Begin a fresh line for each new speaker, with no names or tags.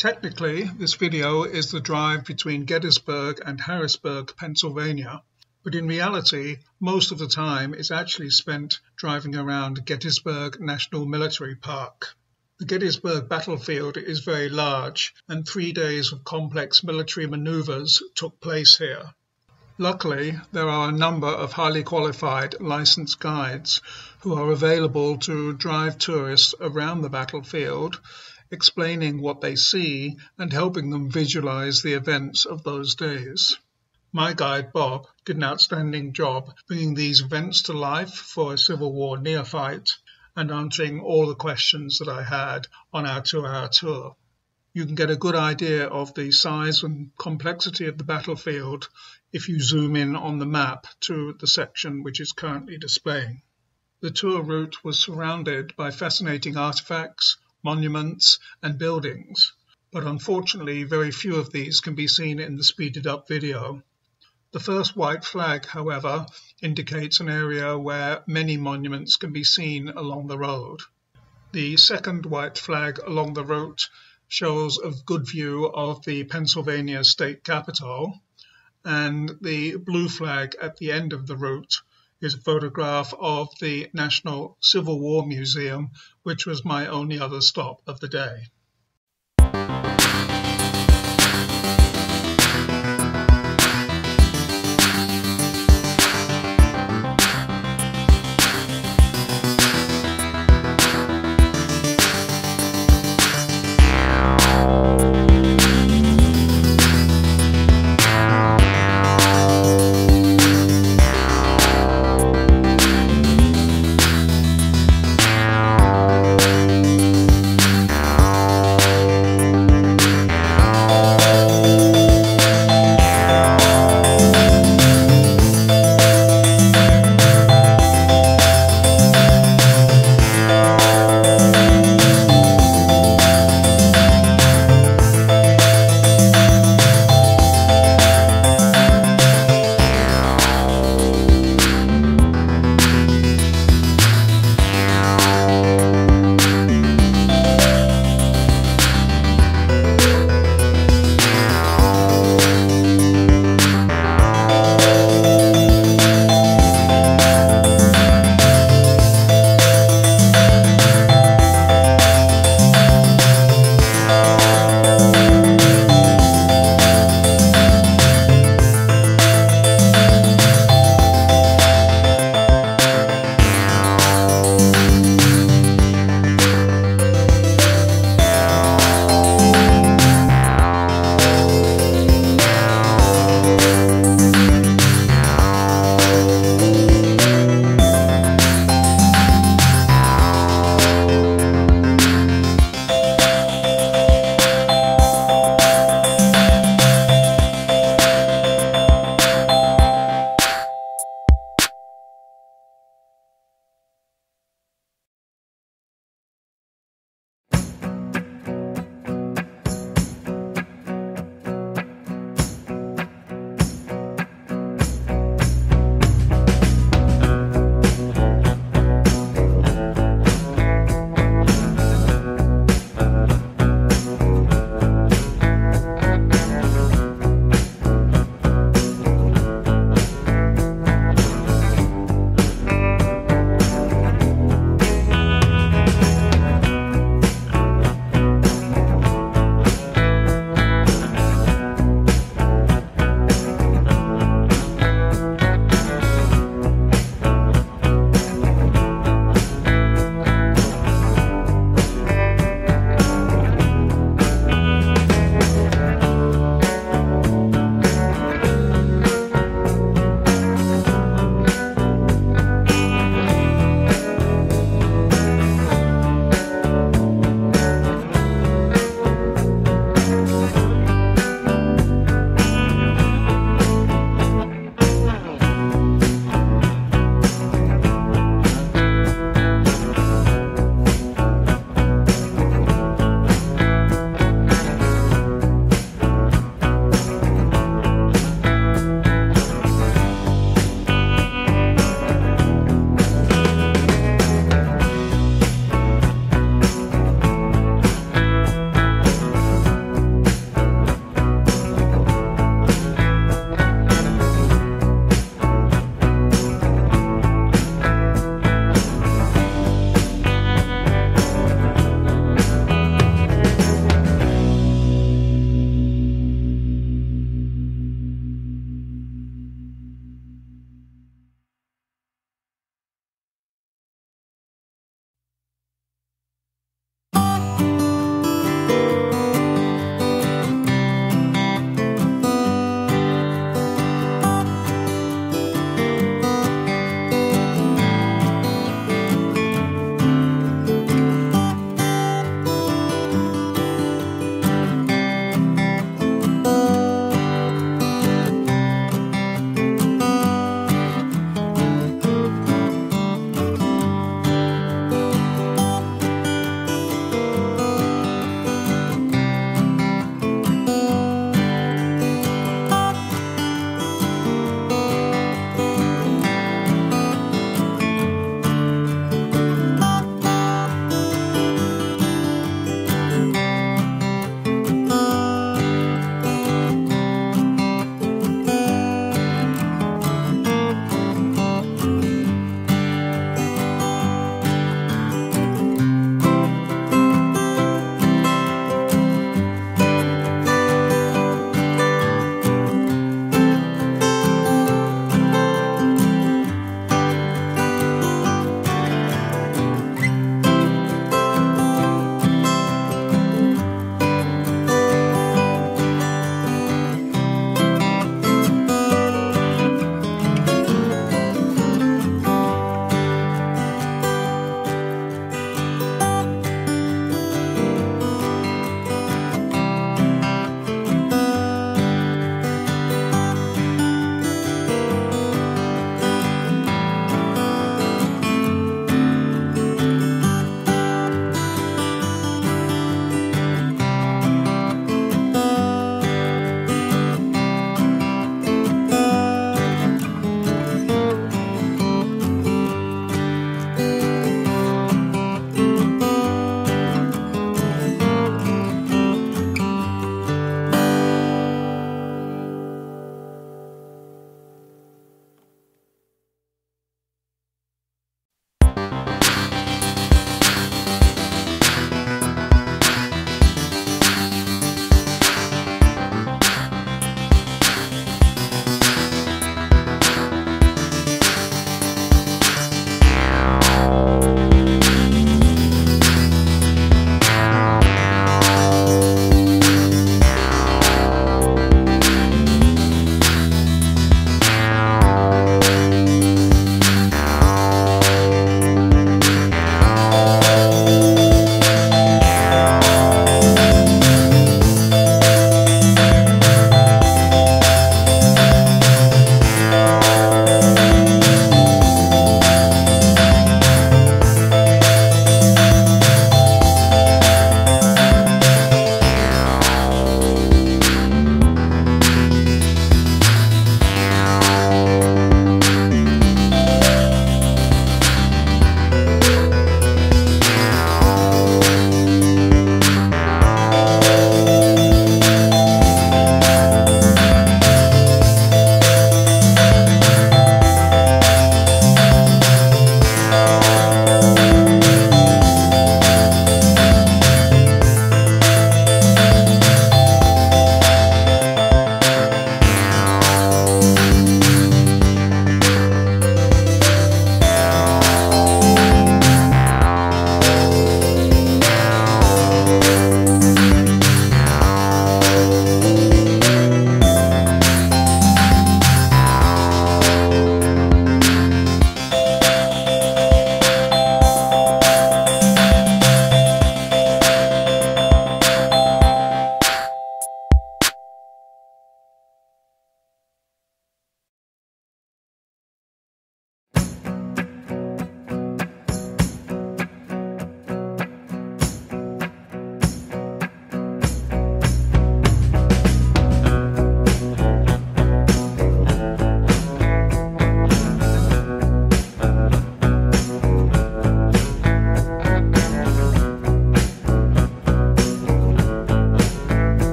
Technically, this video is the drive between Gettysburg and Harrisburg, Pennsylvania, but in reality, most of the time is actually spent driving around Gettysburg National Military Park. The Gettysburg battlefield is very large, and 3 days of complex military maneuvers took place here. Luckily, there are a number of highly qualified licensed guides who are available to drive tourists around the battlefield, explaining what they see and helping them visualize the events of those days. My guide, Bob, did an outstanding job bringing these events to life for a Civil War neophyte and answering all the questions that I had on our 2-hour tour. You can get a good idea of the size and complexity of the battlefield if you zoom in on the map to the section which is currently displaying. The tour route was surrounded by fascinating artifacts, monuments, and buildings, but unfortunately very few of these can be seen in the speeded up video. The first white flag, however, indicates an area where many monuments can be seen along the road. The second white flag along the route shows a good view of the Pennsylvania state capitol, and the blue flag at the end of the route is a photograph of the National Civil War Museum, which was my only other stop of the day.